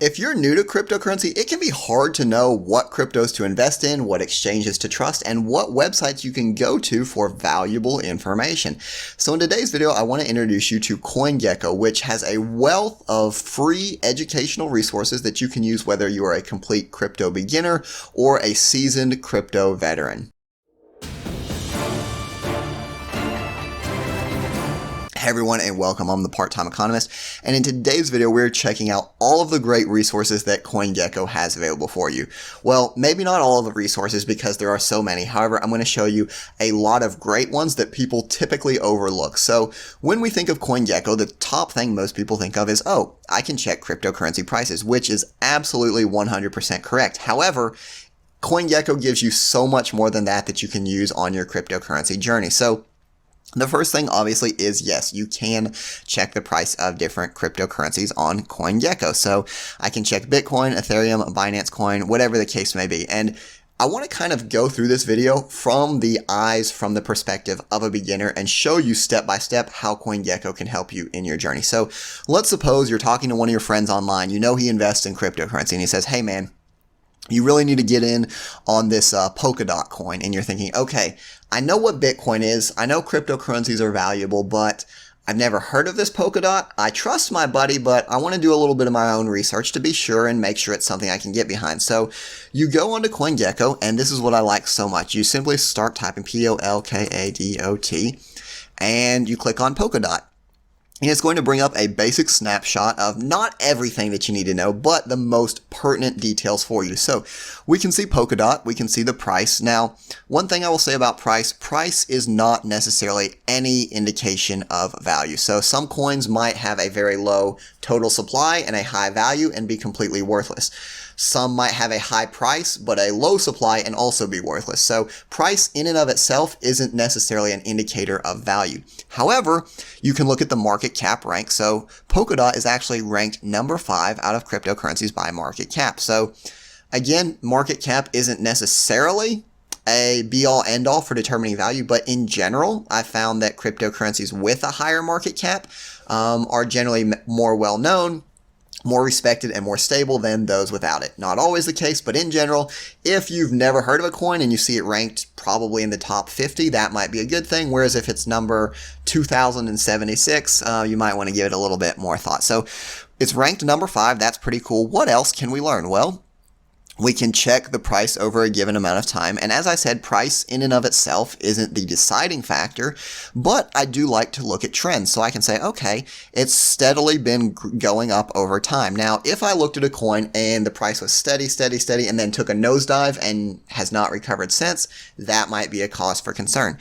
If you're new to cryptocurrency, it can be hard to know what cryptos to invest in, what exchanges to trust, and what websites you can go to for valuable information. So in today's video, I want to introduce you to CoinGecko, which has a wealth of free educational resources that you can use whether you are a complete crypto beginner or a seasoned crypto veteran. Hey everyone, and welcome. I'm the Part-Time Economist, and in today's video we're checking out all of the great resources that CoinGecko has available for you. Well, maybe not all of the resources because there are so many. However, I'm going to show you a lot of great ones that people typically overlook. So when we think of CoinGecko, the top thing most people think of is, oh, I can check cryptocurrency prices, which is absolutely 100% correct. However, CoinGecko gives you so much more than that you can use on your cryptocurrency journey. So the first thing obviously is, yes, you can check the price of different cryptocurrencies on CoinGecko. So I can check Bitcoin, Ethereum, Binance Coin, whatever the case may be. And I want to kind of go through this video from the perspective of a beginner and show you step by step how CoinGecko can help you in your journey. So let's suppose you're talking to one of your friends online, you know he invests in cryptocurrency, and he says, hey man, you really need to get in on this Polkadot coin. And you're thinking, okay, I know what Bitcoin is. I know cryptocurrencies are valuable, but I've never heard of this Polkadot. I trust my buddy, but I want to do a little bit of my own research to be sure and make sure it's something I can get behind. So you go onto CoinGecko, and this is what I like so much. You simply start typing Polkadot, and you click on Polkadot. And it's going to bring up a basic snapshot of not everything that you need to know, but the most pertinent details for you. So we can see Polkadot, we can see the price. Now, one thing I will say about price is not necessarily any indication of value. So some coins might have a very low total supply and a high value and be completely worthless. Some might have a high price, but a low supply and also be worthless. So price in and of itself isn't necessarily an indicator of value. However, you can look at the market cap rank. So Polkadot is actually ranked number 5 out of cryptocurrencies by market cap. So again, market cap isn't necessarily a be-all end-all for determining value, but in general, I found that cryptocurrencies with a higher market cap are generally more well-known, more respected, and more stable than those without it. Not always the case, but in general, if you've never heard of a coin and you see it ranked probably in the top 50, that might be a good thing. Whereas if it's number 2076, you might want to give it a little bit more thought. So it's ranked number 5. That's pretty cool. What else can we learn? Well, we can check the price over a given amount of time. And as I said, price in and of itself isn't the deciding factor, but I do like to look at trends. So I can say, okay, it's steadily been going up over time. Now, if I looked at a coin and the price was steady, and then took a nosedive and has not recovered since, that might be a cause for concern.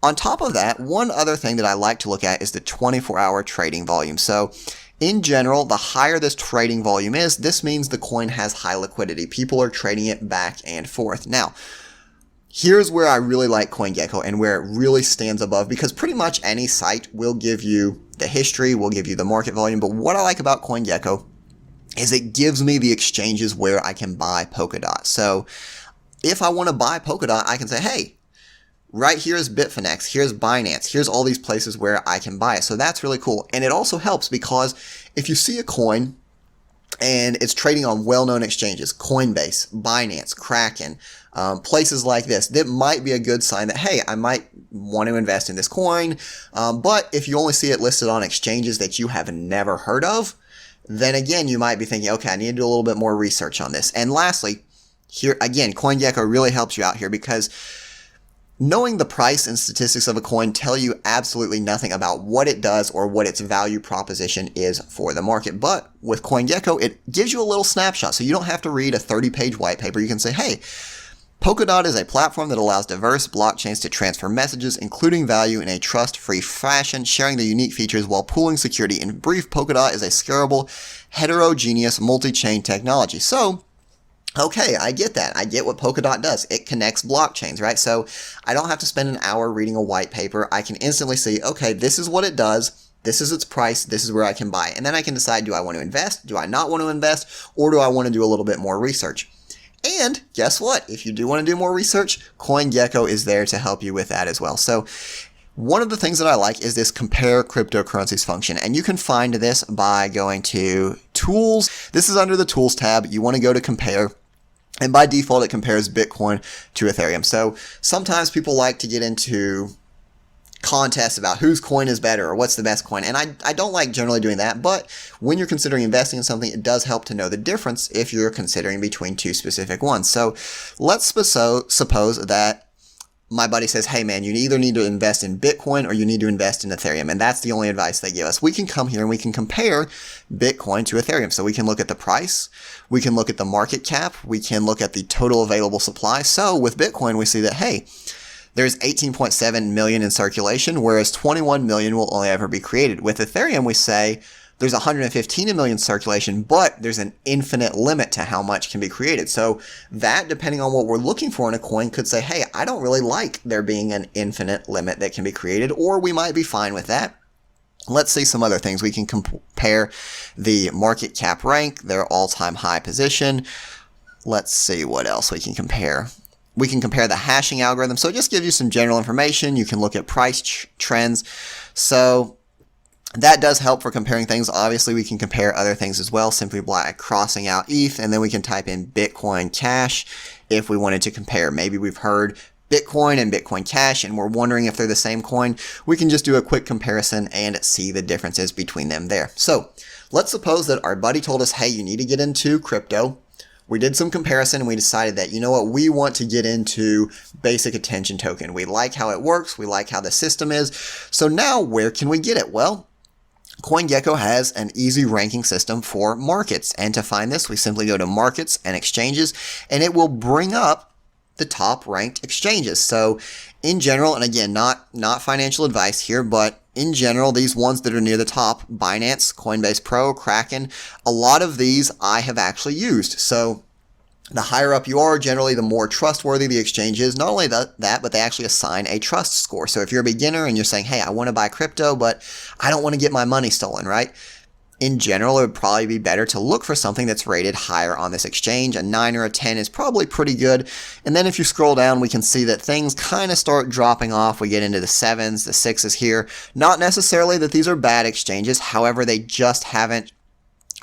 On top of that, one other thing that I like to look at is the 24-hour trading volume. So in general, the higher this trading volume is, this means the coin has high liquidity. People are trading it back and forth. Now, here's where I really like CoinGecko and where it really stands above, because pretty much any site will give you the history, will give you the market volume. But what I like about CoinGecko is it gives me the exchanges where I can buy Polkadot. So if I want to buy Polkadot, I can say, hey, right here is Bitfinex, here's Binance, here's all these places where I can buy it. So that's really cool. And it also helps because if you see a coin and it's trading on well-known exchanges, Coinbase, Binance, Kraken, places like this, that might be a good sign that, hey, I might want to invest in this coin. But if you only see it listed on exchanges that you have never heard of, then again, you might be thinking, okay, I need to do a little bit more research on this. And lastly, here again, CoinGecko really helps you out here because knowing the price and statistics of a coin tell you absolutely nothing about what it does or what its value proposition is for the market. But with CoinGecko, it gives you a little snapshot. So you don't have to read a 30-page white paper. You can say, hey, Polkadot is a platform that allows diverse blockchains to transfer messages, including value, in a trust-free fashion, sharing the unique features while pooling security. In brief, Polkadot is a scalable, heterogeneous, multi-chain technology. So okay, I get that. I get what Polkadot does. It connects blockchains, right? So I don't have to spend an hour reading a white paper. I can instantly see, okay, this is what it does. This is its price. This is where I can buy. And then I can decide, do I want to invest? Do I not want to invest? Or do I want to do a little bit more research? And guess what? If you do want to do more research, CoinGecko is there to help you with that as well. So one of the things that I like is this compare cryptocurrencies function. And you can find this by going to Tools, this is under the Tools tab. You want to go to Compare. And by default, it compares Bitcoin to Ethereum. So sometimes people like to get into contests about whose coin is better or what's the best coin. And I don't like generally doing that. But when you're considering investing in something, it does help to know the difference if you're considering between two specific ones. So let's suppose that my buddy says, hey man, you either need to invest in Bitcoin or you need to invest in Ethereum. And that's the only advice they give us. We can come here and we can compare Bitcoin to Ethereum. So we can look at the price, we can look at the market cap, we can look at the total available supply. So with Bitcoin, we see that, hey, there's 18.7 million in circulation, whereas 21 million will only ever be created. With Ethereum, we say there's 115 million circulation, but there's an infinite limit to how much can be created. So that, depending on what we're looking for in a coin, could say, hey, I don't really like there being an infinite limit that can be created, or we might be fine with that. Let's see some other things. We can compare the market cap rank, their all-time high position. Let's see what else we can compare. We can compare the hashing algorithm. So it just gives you some general information. You can look at price trends. So that does help for comparing things. Obviously, we can compare other things as well, simply by crossing out ETH, and then we can type in Bitcoin Cash if we wanted to compare. Maybe we've heard Bitcoin and Bitcoin Cash, and we're wondering if they're the same coin. We can just do a quick comparison and see the differences between them there. So let's suppose that our buddy told us, hey, you need to get into crypto. We did some comparison and we decided that, you know what, we want to get into basic attention token. We like how it works. We like how the system is. So now where can we get it? Well, CoinGecko has an easy ranking system for markets. And to find this, we simply go to markets and exchanges, and it will bring up the top ranked exchanges. So in general, and again, not financial advice here, but in general, these ones that are near the top, Binance, Coinbase Pro, Kraken, a lot of these I have actually used. So the higher up you are, generally the more trustworthy the exchange is. Not only that, but they actually assign a trust score. So if you're a beginner and you're saying, hey, I want to buy crypto, but I don't want to get my money stolen, right? In general, it would probably be better to look for something that's rated higher on this exchange. A 9 or a 10 is probably pretty good. And then if you scroll down, we can see that things kind of start dropping off. We get into the 7s, the 6s here. Not necessarily that these are bad exchanges. However, they just haven't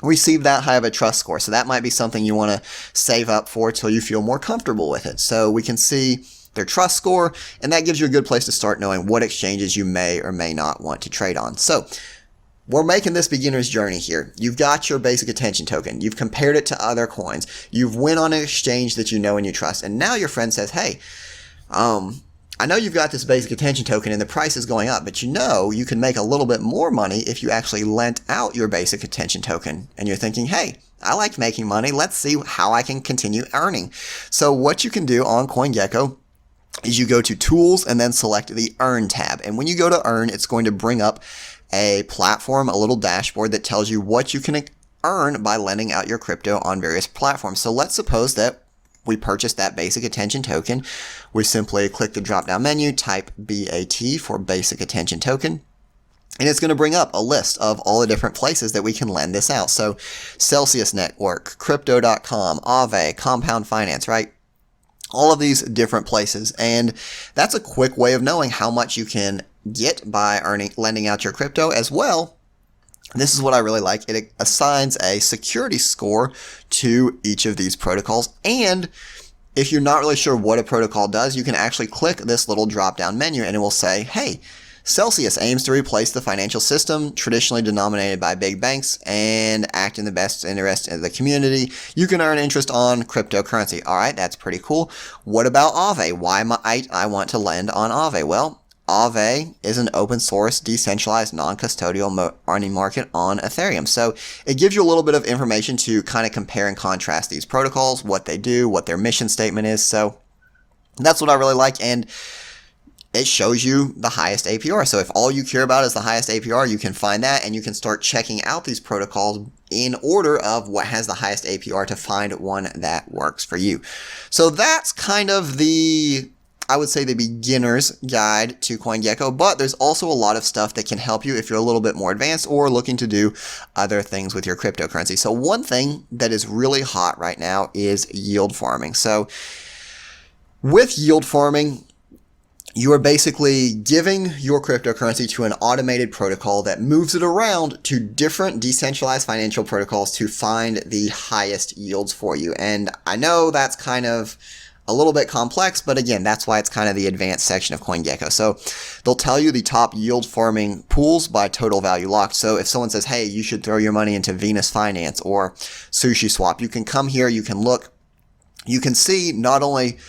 received that high of a trust score. So that might be something you want to save up for till you feel more comfortable with it. So we can see their trust score, and that gives you a good place to start knowing what exchanges you may or may not want to trade on. So we're making this beginner's journey here. You've got your basic attention token. You've compared it to other coins. You've went on an exchange that you know and you trust. And now your friend says, hey, I know you've got this basic attention token and the price is going up, but you know you can make a little bit more money if you actually lent out your basic attention token. And you're thinking, hey, I like making money. Let's see how I can continue earning. So what you can do on CoinGecko is you go to Tools and then select the Earn tab. And when you go to Earn, it's going to bring up a platform, a little dashboard that tells you what you can earn by lending out your crypto on various platforms. So let's suppose that we purchased that basic attention token. We simply click the drop down menu, type BAT for basic attention token, and it's going to bring up a list of all the different places that we can lend this out. So Celsius Network, Crypto.com, Aave, Compound Finance, right? All of these different places. And that's a quick way of knowing how much you can get by lending out your crypto as well. This is what I really like. It assigns a security score to each of these protocols. And if you're not really sure what a protocol does, you can actually click this little drop down menu and it will say, hey, Celsius aims to replace the financial system traditionally denominated by big banks and act in the best interest of the community. You can earn interest on cryptocurrency. All right, that's pretty cool. What about Aave? Why might I want to lend on Aave? Well, Aave is an open source, decentralized, non-custodial money market on Ethereum. So it gives you a little bit of information to kind of compare and contrast these protocols, what they do, what their mission statement is. So that's what I really like. And it shows you the highest APR. So if all you care about is the highest APR, you can find that and you can start checking out these protocols in order of what has the highest APR to find one that works for you. So that's kind of I would say the beginner's guide to CoinGecko, but there's also a lot of stuff that can help you if you're a little bit more advanced or looking to do other things with your cryptocurrency. So one thing that is really hot right now is yield farming. So with yield farming, you are basically giving your cryptocurrency to an automated protocol that moves it around to different decentralized financial protocols to find the highest yields for you. And I know that's kind of a little bit complex, but again, that's why it's kind of the advanced section of CoinGecko. So they'll tell you the top yield farming pools by total value locked. So if someone says, hey, you should throw your money into Venus Finance or Sushi Swap, you can come here, you can look, you can see not only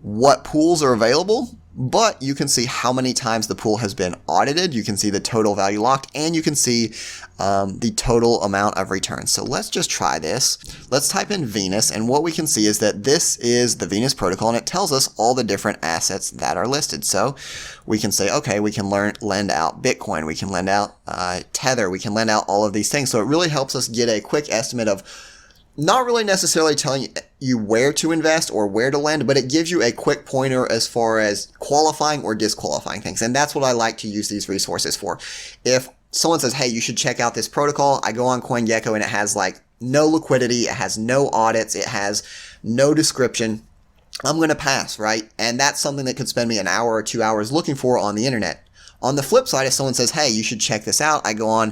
what pools are available, but you can see how many times the pool has been audited. You can see the total value locked, and you can see the total amount of returns. So let's just try this. Let's type in Venus, and what we can see is that this is the Venus protocol, and it tells us all the different assets that are listed. So we can say, okay, we can lend out Bitcoin, we can lend out Tether, we can lend out all of these things. So it really helps us get a quick estimate of not really necessarily telling you where to invest or where to lend, but it gives you a quick pointer as far as qualifying or disqualifying things. And that's what I like to use these resources for. If someone says, hey, you should check out this protocol, I go on CoinGecko and it has like no liquidity, it has no audits, it has no description, I'm going to pass, right? And that's something that could spend me an hour or 2 hours looking for on the internet. On the flip side, if someone says, hey, you should check this out, I go on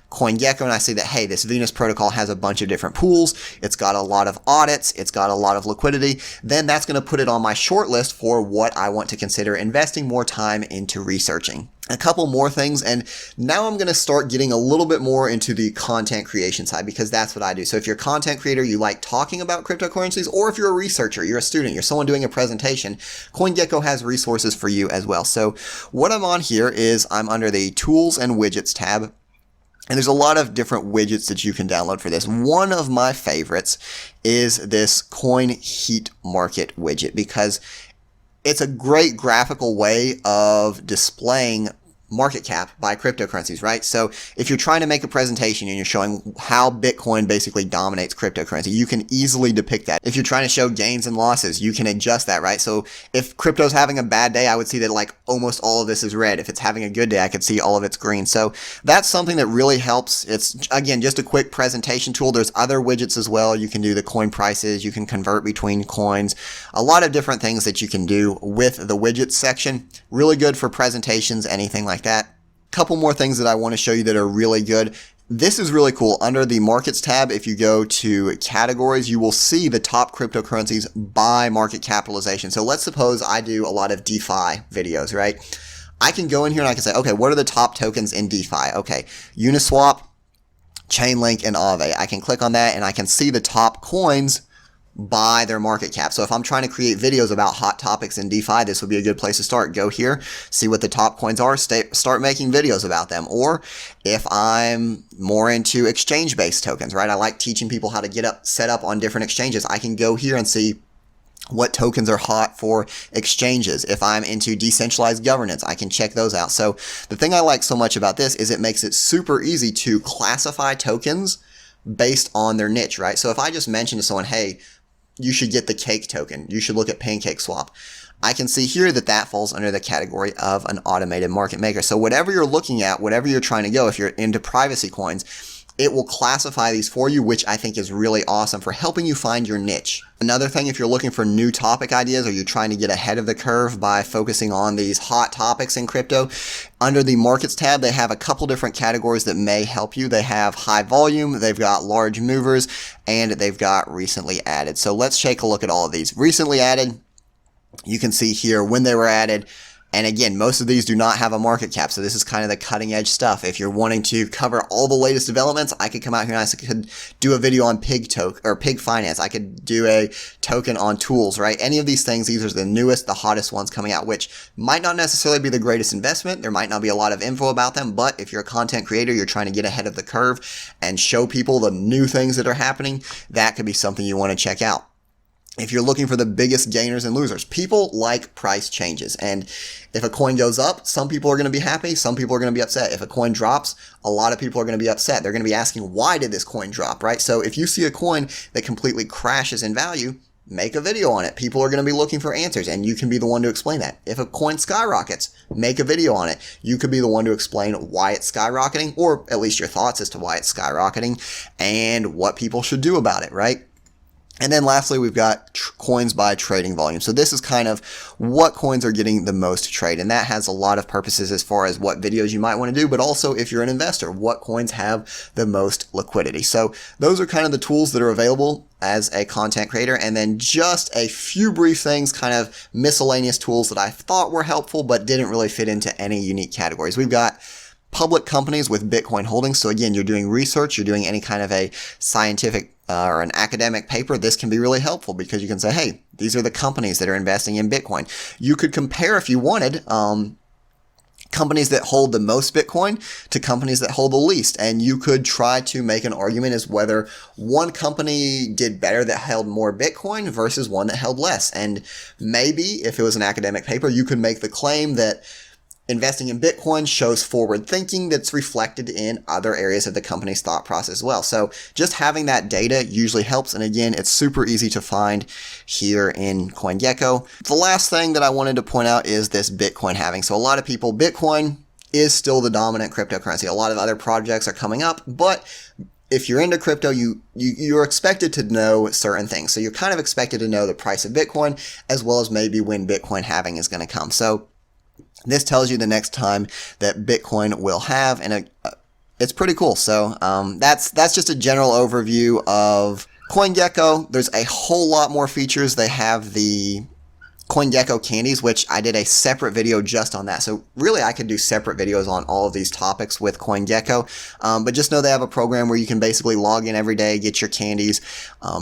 CoinGecko and I see that, hey, this Venus protocol has a bunch of different pools, it's got a lot of audits, it's got a lot of liquidity, then that's going to put it on my short list for what I want to consider investing more time into researching. A couple more things, and now I'm going to start getting a little bit more into the content creation side, because that's what I do. So if you're a content creator, you like talking about cryptocurrencies, or if you're a researcher, you're a student, you're someone doing a presentation, CoinGecko has resources for you as well. So what I'm on here is I'm under the Tools and Widgets tab, and there's a lot of different widgets that you can download for this. One of my favorites is this Coin Heat Market widget, because it's a great graphical way of displaying market cap by cryptocurrencies, right? So if you're trying to make a presentation and you're showing how Bitcoin basically dominates cryptocurrency, you can easily depict that. If you're trying to show gains and losses, you can adjust that, right? So if crypto's having a bad day, I would see that like almost all of this is red. If it's having a good day, I could see all of it's green. So that's something that really helps. It's, again, just a quick presentation tool. There's other widgets as well. You can do the coin prices. You can convert between coins. A lot of different things that you can do with the widgets section. Really good for presentations, anything like that. Couple more things that I want to show you that are really good. This is really cool. Under the markets tab, if you go to categories, you will see the top cryptocurrencies by market capitalization. So let's suppose I do a lot of DeFi videos, right? I can go in here and I can say, okay, what are the top tokens in DeFi? Okay, Uniswap, Chainlink, and Aave. I can click on that and I can see the top coins by their market cap. So if I'm trying to create videos about hot topics in DeFi, this would be a good place to start. Go here, see what the top coins are, start making videos about them. Or if I'm more into exchange-based tokens, right? I like teaching people how to set up on different exchanges. I can go here and see what tokens are hot for exchanges. If I'm into decentralized governance, I can check those out. So the thing I like so much about this is it makes it super easy to classify tokens based on their niche, right? So if I just mention to someone, hey, you should get the cake token, you should look at Pancake Swap, I can see here that that falls under the category of an automated market maker. So whatever you're looking at, whatever you're trying to go, if you're into privacy coins, it will classify these for you, which I think is really awesome for helping you find your niche. Another thing, if you're looking for new topic ideas or you're trying to get ahead of the curve by focusing on these hot topics in crypto, under the markets tab, they have a couple different categories that may help you. They have high volume, they've got large movers, and they've got recently added. So let's take a look at all of these. Recently added, you can see here when they were added. And again, most of these do not have a market cap, so this is kind of the cutting edge stuff. If you're wanting to cover all the latest developments, I could come out here and I could do a video on Pig Finance. I could do a token on tools, right? Any of these things, these are the newest, the hottest ones coming out, which might not necessarily be the greatest investment. There might not be a lot of info about them, but if you're a content creator, you're trying to get ahead of the curve and show people the new things that are happening, that could be something you want to check out. If you're looking for the biggest gainers and losers, people like price changes. And if a coin goes up, some people are going to be happy, some people are going to be upset. If a coin drops, a lot of people are going to be upset. They're going to be asking, why did this coin drop, right? So if you see a coin that completely crashes in value, make a video on it. People are going to be looking for answers, and you can be the one to explain that. If a coin skyrockets, make a video on it. You could be the one to explain why it's skyrocketing, or at least your thoughts as to why it's skyrocketing and what people should do about it, right? And then lastly, we've got coins by trading volume. So this is kind of what coins are getting the most to trade. And that has a lot of purposes as far as what videos you might want to do, but also if you're an investor, what coins have the most liquidity. So those are kind of the tools that are available as a content creator. And then just a few brief things, kind of miscellaneous tools that I thought were helpful, but didn't really fit into any unique categories. We've got public companies with Bitcoin holdings. So again, you're doing research, you're doing any kind of a scientific or an academic paper. This can be really helpful because you can say, hey, these are the companies that are investing in Bitcoin. You could compare, if you wanted, companies that hold the most Bitcoin to companies that hold the least. And you could try to make an argument as whether one company did better that held more Bitcoin versus one that held less. And maybe if it was an academic paper, you could make the claim that investing in Bitcoin shows forward thinking that's reflected in other areas of the company's thought process as well. So just having that data usually helps. And again, it's super easy to find here in CoinGecko. The last thing that I wanted to point out is this Bitcoin halving. So a lot of people, Bitcoin is still the dominant cryptocurrency. A lot of other projects are coming up, but if you're into crypto, you're expected to know certain things. So you're kind of expected to know the price of Bitcoin as well as maybe when Bitcoin halving is going to come. So this tells you the next time that Bitcoin will have, and it's pretty cool. So that's just a general overview of CoinGecko. There's a whole lot more features. They have the CoinGecko candies, which I did a separate video just on that. So really I could do separate videos on all of these topics with CoinGecko. But just know they have a program where you can basically log in every day, get your candies.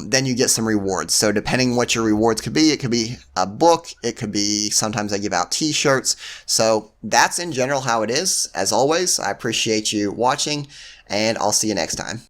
Then you get some rewards. So depending what your rewards could be, it could be a book. It could be, sometimes they give out t-shirts. So that's in general how it is. As always, I appreciate you watching, and I'll see you next time.